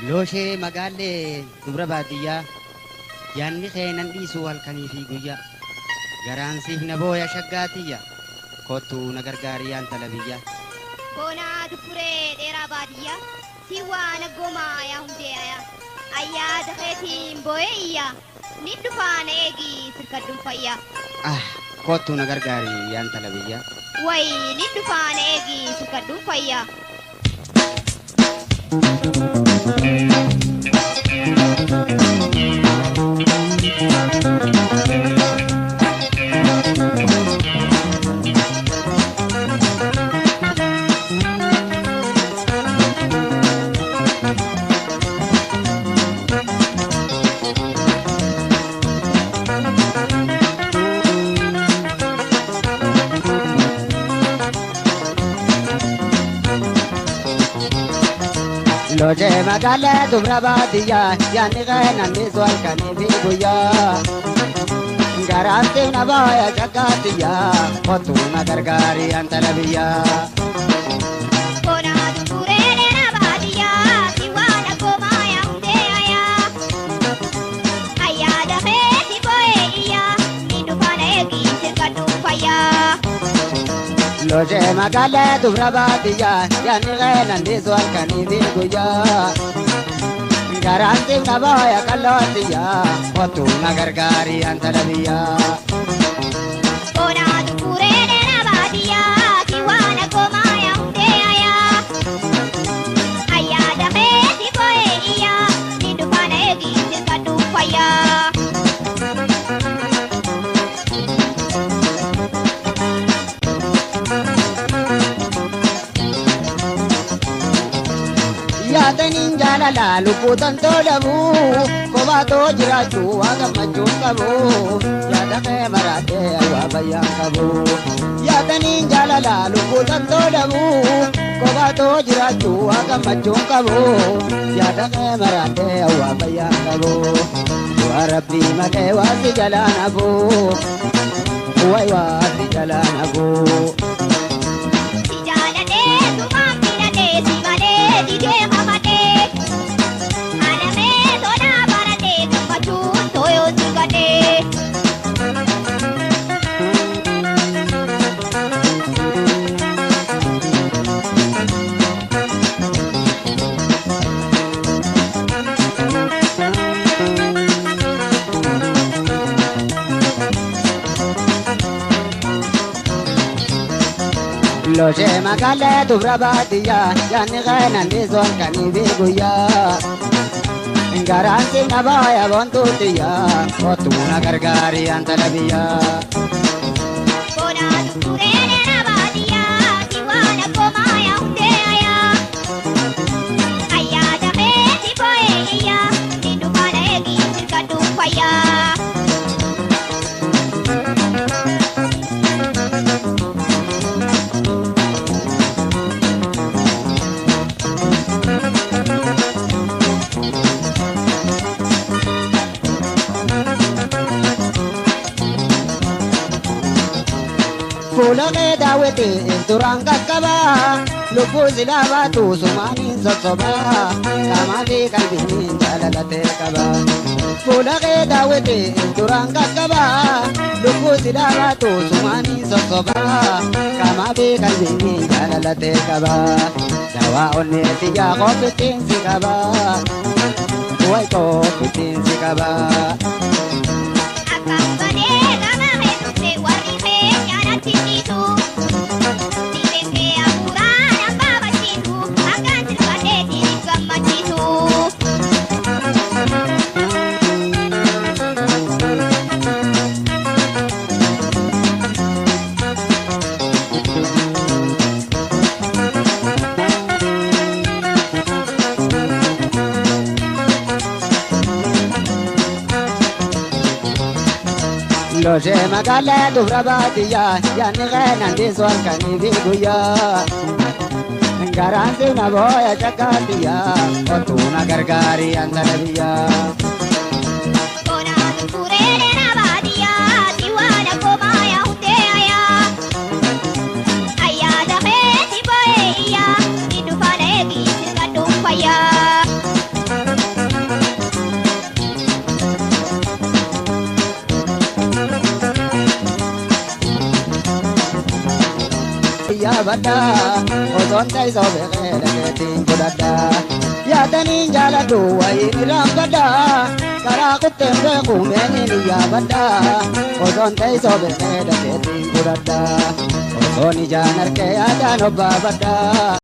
Looshee magaallee dubra baadiyyaa yaanni keenan dhiisuu halkanii fi guyyaa garaansiif na booya shaggaatiyya kottuu na gargaariyaan talabiyyaa. Boonaa dubbiree dheeraa baadiyyaa siwaa na gomaa yaa hundeeyaa ayyaada keetiin booyee iyyaa ni dhufaa na eegii sirkadduun fayyaa. Kottuu na gargaariyaan talabiyyaa. Wayi ni dhufaa na eegii sirkadduun fayyaa. Looshee magaallee dubra baadiyyaa yaanni keenan dhiisuu halkanii fi guyyaa garaansiif na booya shaggaatiyyaa kottuu na gargaariyaan talabiyyaa. Boonaa dubbiree dheeraa baadiyyaa siwaa na gomaa yaa hundeeyaa ayyaada keetiin booyee iyyaa ni dhufaa na eegii sirkadduun fayyaa. Looshee magaallee dubra baadiyyaa yaanni keenan dhiisuu halkanii fi guyyaa garaansiif na booya qallootiyyaa kottuu na gargaariyaan talabiyyaa. Boonaa dubbiree dheeraa baadiyyaa siwaa na gomaa yaa hundeeyaa ayyaada keetiin booyee iyyaa ni dhufaa na eegii sirkadduun fayyaa. Yaadaniin jaalala lubbuutan tolamu kophaatoo jiraachuu waa gammachuun qabu yaada kee maraatee waa fayyaan qabu. Yaadaniin jaalala lubbuutan tolamu kophaatoo jiraachuu waa gammachuun qabu yaada kee maraatee waa fayyaan qabu. Waa rabbii malee waasi jalaan hafu wayi waasi jalaan hafu. Looshee magaallee dubra baadiyyaa yaanni keenan dhiisuu halkanii fi guyyaa garaansiif na booya boontuutiyyaa kottuu na gargaariyaan talabiyyaa. Boonaa dubbiree dheeraa baadiyyaa siwaa na gomaa yaa hundeeyaa ayyaada keetiin booyee iyyaa ni dhufaa na eegii sirkadduun fayyaa. Fuula kee daawwitee duraan qaqqabaa lubbuu silaa baatu sumaaniin sossobaa qaamaa fi qalbiin jaalalatee qaba. Fuula kee daawwitee duraan qaqqabaa lubbuu silaa baatu sumaaniin sossobaa qaamaa fi qalbiin jaalalatee qaba. Dawaa onnee xiyyaa qophittiin si qaba wayi qophittiin si qaba. Looshee magaallee dubra baadiyyaa yaanni keenan dhiisuu halkanii fi guyyaa garaansiif na booya shaggaatiyyaa kottuu na gargaariyaan talabiyyaa. Boonaa dubbiree dheeraa baadiyyaa siwaa na gomaa yaa hundeeyaa ayyaada keetiin booyee iyyaa ni dhufaa na eegii sirkadduun fayyaa. yaabadha osoon taa'isoo beekee dhageetiin fudhadha yaadaniin jaaladhu wayiin irraanfadha karaa kutteen beeku meeniin yaabadha osoon taa'isoo beekee dhageetiin fudhadha osoon ijaan harkee yaadaan obbaafadha.